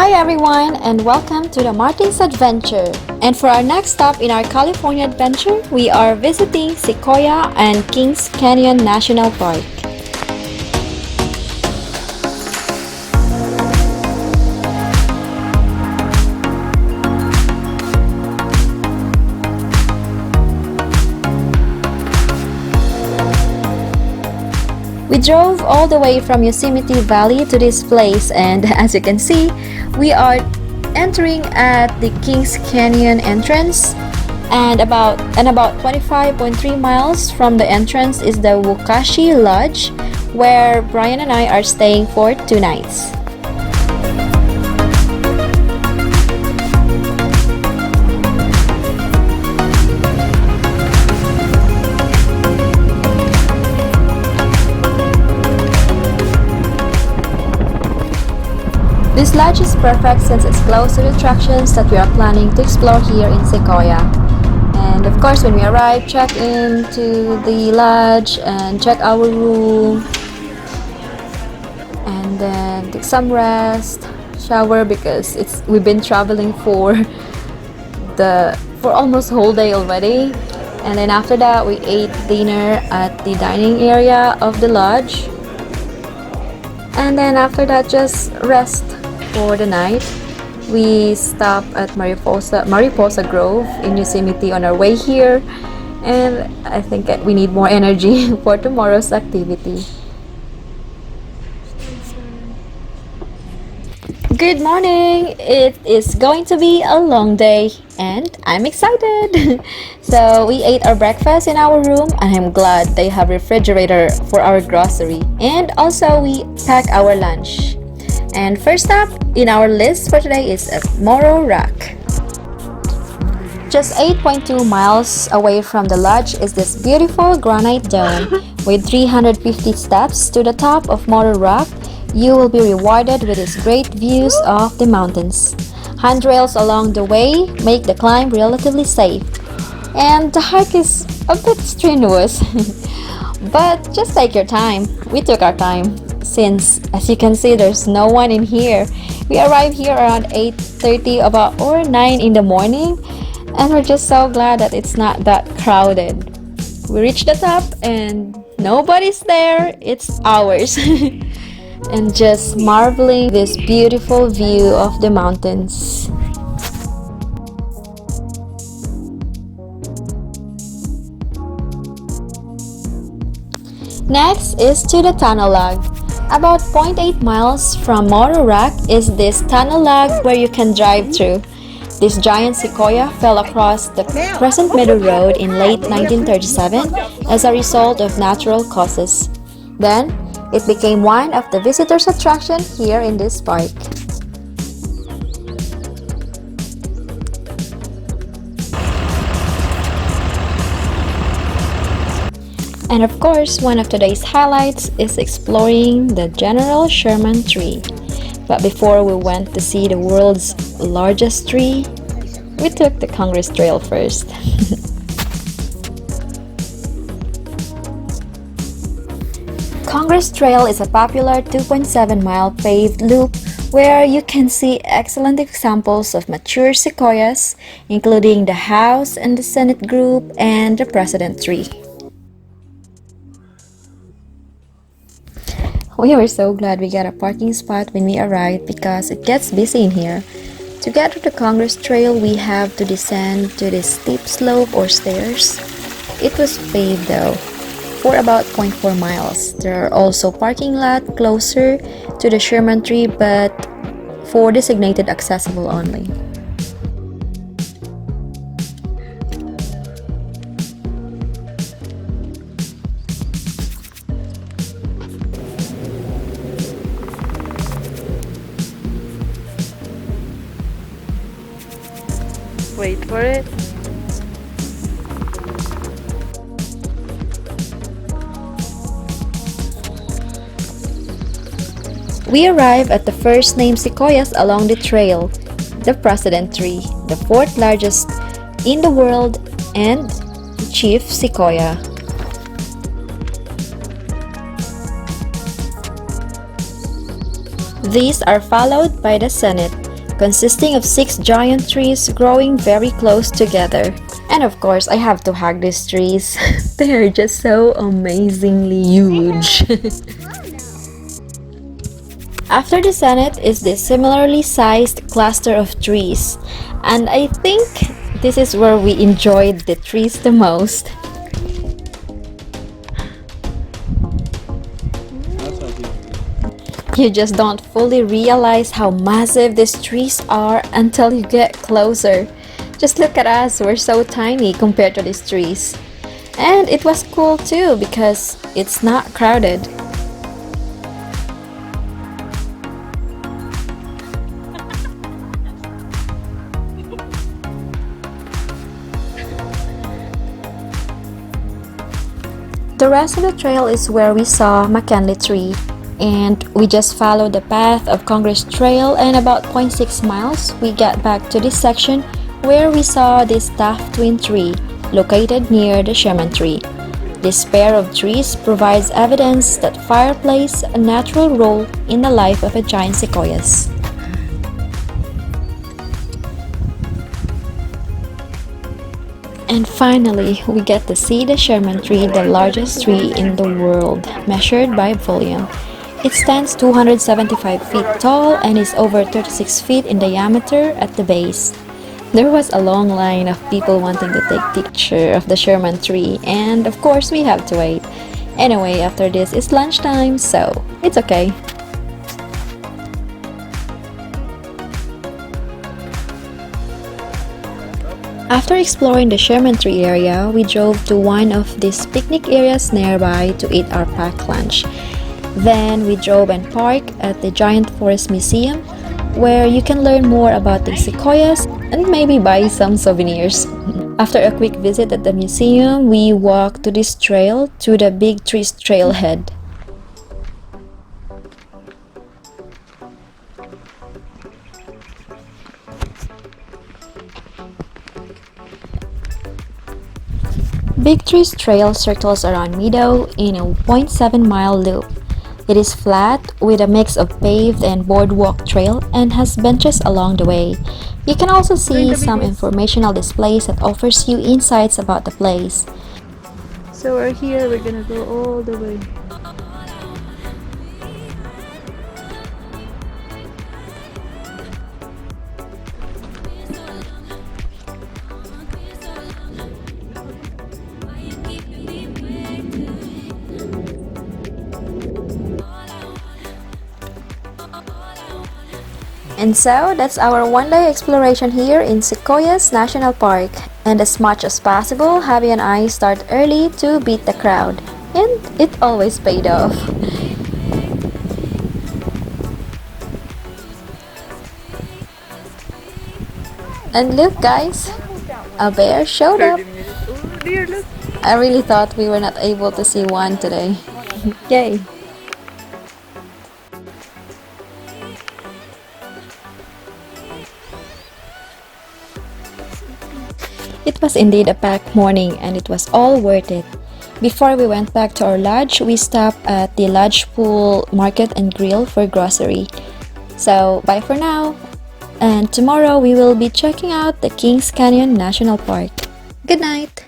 Hi everyone and welcome to the Martin's Adventure. And for our next stop in our California adventure, we are visiting Sequoia and Kings Canyon National Park. We drove all the way from Yosemite Valley to this place, and as you can see, we are entering at the Kings Canyon entrance, and about 25.3 miles from the entrance is the Wukashi Lodge, where Brian and I are staying for 2 nights. This lodge is perfect since it's close to the attractions that we are planning to explore here in Sequoia. And of course, when we arrive, check into the lodge and check our room, and then take some rest, shower because we've been traveling for almost whole day already. And then after that, we ate dinner at the dining area of the lodge. And then after that, just rest for the night. We stop at Mariposa Grove in Yosemite on our way here, and I think we need more energy for tomorrow's activity. Good morning! It is going to be a long day and I'm excited! So we ate our breakfast in our room, and I'm glad they have refrigerator for our grocery, and also we pack our lunch. And first up in our list for today is Morro Rock. Just 8.2 miles away from the lodge is this beautiful granite dome. With 350 steps to the top of Morro Rock, you will be rewarded with these great views of the mountains. Handrails along the way make the climb relatively safe, and the hike is a bit strenuous. But just take your time. We took our time, since as you can see, there's no one in here. We arrived here around 8:30 or 9 in the morning, and we're just so glad that it's not that crowded. We reached the top and nobody's there. It's ours. And just marveling this beautiful view of the mountains. Next is to the tunnel log. About 0.8 miles from Morro Rock is this tunnel log where you can drive through. This giant sequoia fell across the Crescent Meadow Road in late 1937 as a result of natural causes. Then, it became one of the visitors' attractions here in this park. And of course, one of today's highlights is exploring the General Sherman tree. But before we went to see the world's largest tree, we took the Congress Trail first. Congress Trail is a popular 2.7-mile paved loop where you can see excellent examples of mature sequoias, including the House and the Senate group and the President tree. We were so glad we got a parking spot when we arrived because it gets busy in here. To get to the Congress Trail, we have to descend to this steep slope or stairs. It was paved though, for about 0.4 miles. There are also parking lot closer to the Sherman tree, but for designated accessible only. Wait for it. We arrive at the first named sequoias along the trail, the President tree, the 4th largest in the world, and Chief Sequoia. These are followed by the Senate, consisting of 6 giant trees growing very close together. And of course, I have to hug these trees. They are just so amazingly huge. After the Senate is this similarly sized cluster of trees, and I think this is where we enjoyed the trees the most. You just don't fully realize how massive these trees are until you get closer. Just look at us, we're so tiny compared to these trees. And it was cool too because it's not crowded. The rest of the trail is where we saw McKinley tree, and we just followed the path of Congress Trail, and about 0.6 miles we got back to this section where we saw this tough twin tree located near the Sherman tree. This pair of trees provides evidence that fire plays a natural role in the life of a giant sequoias. And finally, we get to see the Sherman tree, the largest tree in the world, measured by volume. It stands 275 feet tall and is over 36 feet in diameter at the base. There was a long line of people wanting to take picture of the Sherman tree, and of course we have to wait. Anyway, after this it's lunchtime, so it's okay. After exploring the Sherman tree area, we drove to one of these picnic areas nearby to eat our packed lunch. Then we drove and parked at the Giant Forest Museum, where you can learn more about the sequoias and maybe buy some souvenirs. After a quick visit at the museum, we walked to this trail to the Big Trees trailhead. Big Trees Trail circles around Meadow in a 0.7-mile loop. It is flat with a mix of paved and boardwalk trail and has benches along the way. You can also see some informational displays that offers you insights about the place. So we're here, we're gonna go all the way. And so, that's our one-day exploration here in Sequoias National Park. And as much as possible, Javi and I start early to beat the crowd. And it always paid off. And look guys, a bear showed up. Oh dear, look. I really thought we were not able to see one today. Yay! It was indeed a packed morning and it was all worth it. Before we went back to our lodge, we stopped at the Lodge Pool Market and Grill for grocery. So, bye for now! And tomorrow we will be checking out the Kings Canyon National Park. Good night!